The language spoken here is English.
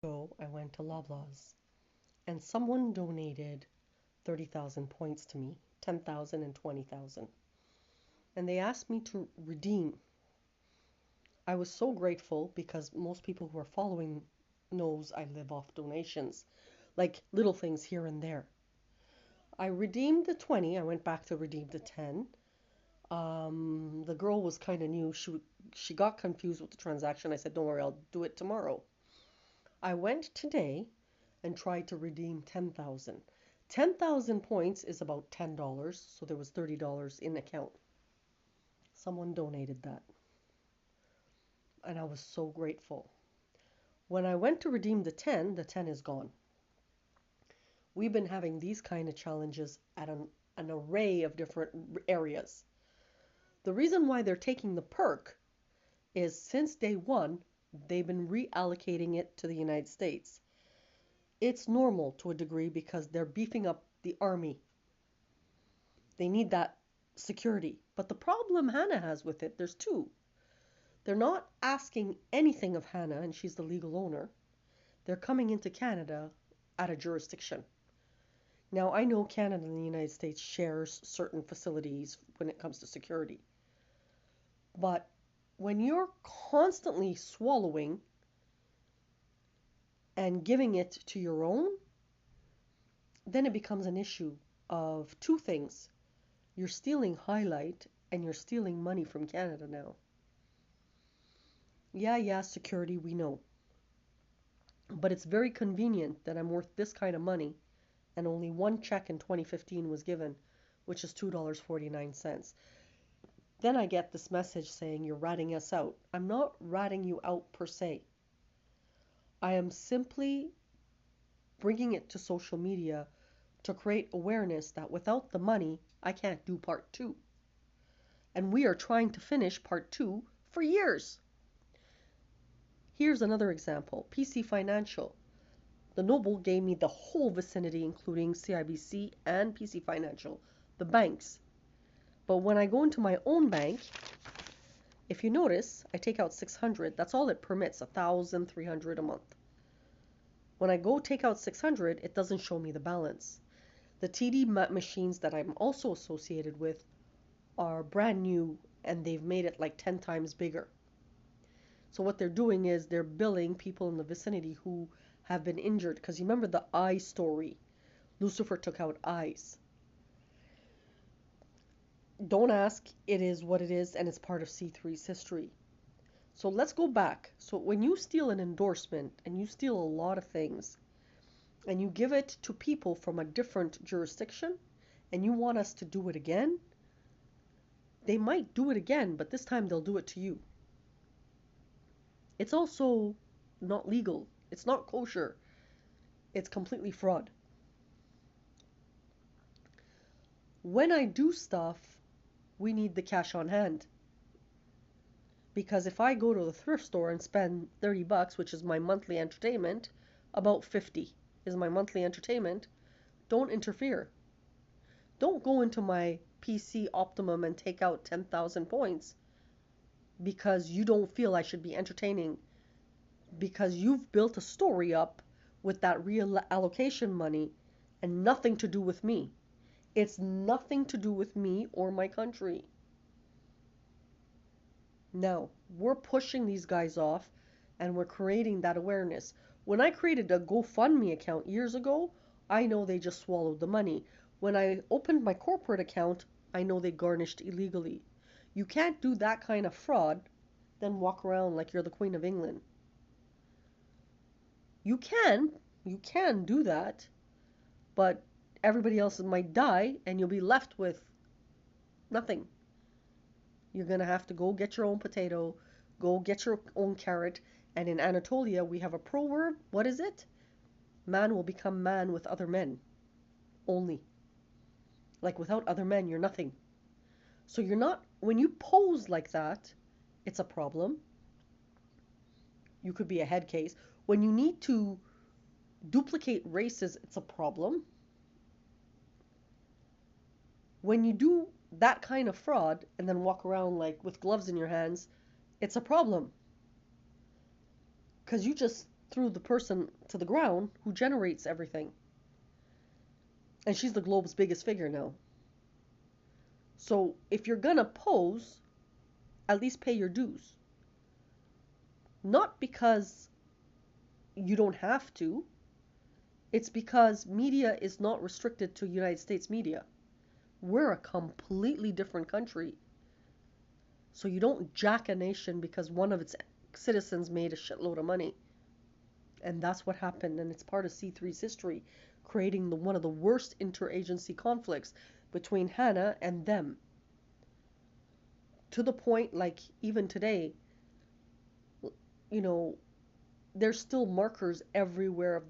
ago, I went to Loblaws and someone donated 30,000 points to me, 10,000 and 20,000, and they asked me to redeem. I was so grateful because most people who are following knows I live off donations, like little things here and there. I redeemed the 20, I went back to redeem the 10. The girl was kind of new. She got confused with the transaction. I said, "Don't worry, I'll do it tomorrow." I went today and tried to redeem 10,000. 10,000 points is about $10, so there was $30 in account. Someone donated that, and I was so grateful. When I went to redeem the 10 is gone. We've been having these kind of challenges at an array of different areas. The reason why they're taking the perk is since day one, they've been reallocating it to the United States. It's normal to a degree because they're beefing up the army. They need that security. But the problem Hannah has with it, there's two. They're not asking anything of Hannah, and she's the legal owner. They're coming into Canada at a jurisdiction. Now, I know Canada and the United States shares certain facilities when it comes to security. But when you're constantly swallowing and giving it to your own, then it becomes an issue of two things. You're stealing highlight and you're stealing money from Canada now. Yeah, security, we know. But it's very convenient that I'm worth this kind of money and only one check in 2015 was given, which is $2.49. Then I get this message saying you're ratting us out. I'm not ratting you out per se. I am simply bringing it to social media to create awareness that without the money, I can't do part two. And we are trying to finish part two for years. Here's another example PC Financial. The Noble gave me the whole vicinity, including CIBC and PC Financial, the banks. But when I go into my own bank, if you notice, I take out 600. That's all it permits, 1,300 a month. When I go take out 600, it doesn't show me the balance. The TD machines that I'm also associated with are brand new and they've made it like 10 times bigger. So what they're doing is they're billing people in the vicinity who have been injured. Because you remember the eye story. Lucifer took out eyes. Don't ask, it is what it is, and it's part of C3's history. So let's go back. So when you steal an endorsement and you steal a lot of things and you give it to people from a different jurisdiction and you want us to do it again, they might do it again, but this time they'll do it to you. It's also not legal. It's not kosher. It's completely fraud. When I do stuff, we need the cash on hand. Because if I go to the thrift store and spend 30 bucks, which is my monthly entertainment, about 50 is my monthly entertainment, don't interfere. Don't go into my PC Optimum and take out 10,000 points because you don't feel I should be entertaining because you've built a story up with that real allocation money and nothing to do with me. It's nothing to do with me or my country. Now, we're pushing these guys off and we're creating that awareness. When I created a GoFundMe account years ago, I know they just swallowed the money. When I opened my corporate account, I know they garnished illegally. You can't do that kind of fraud, then walk around like you're the Queen of England. You can do that, but everybody else might die and you'll be left with nothing. You're going to have to go get your own potato, go get your own carrot. And in Anatolia, we have a proverb. What is it? Man will become man with other men. Only. Like without other men, you're nothing. So you're not, when you pose like that, it's a problem. You could be a head case. When you need to duplicate races, it's a problem. When you do that kind of fraud and then walk around like with gloves in your hands, it's a problem. Because you just through the person to the ground who generates everything. And she's the globe's biggest figure now. So if you're gonna pose, at least pay your dues. Not because you don't have to, it's because media is not restricted to United States media. We're a completely different country. So you don't jack a nation because one of its citizens made a shitload of money. And that's what happened, and it's part of C3's history, creating one of the worst interagency conflicts between Hannah and them. To the point, like, even today, you know, there's still markers everywhere of the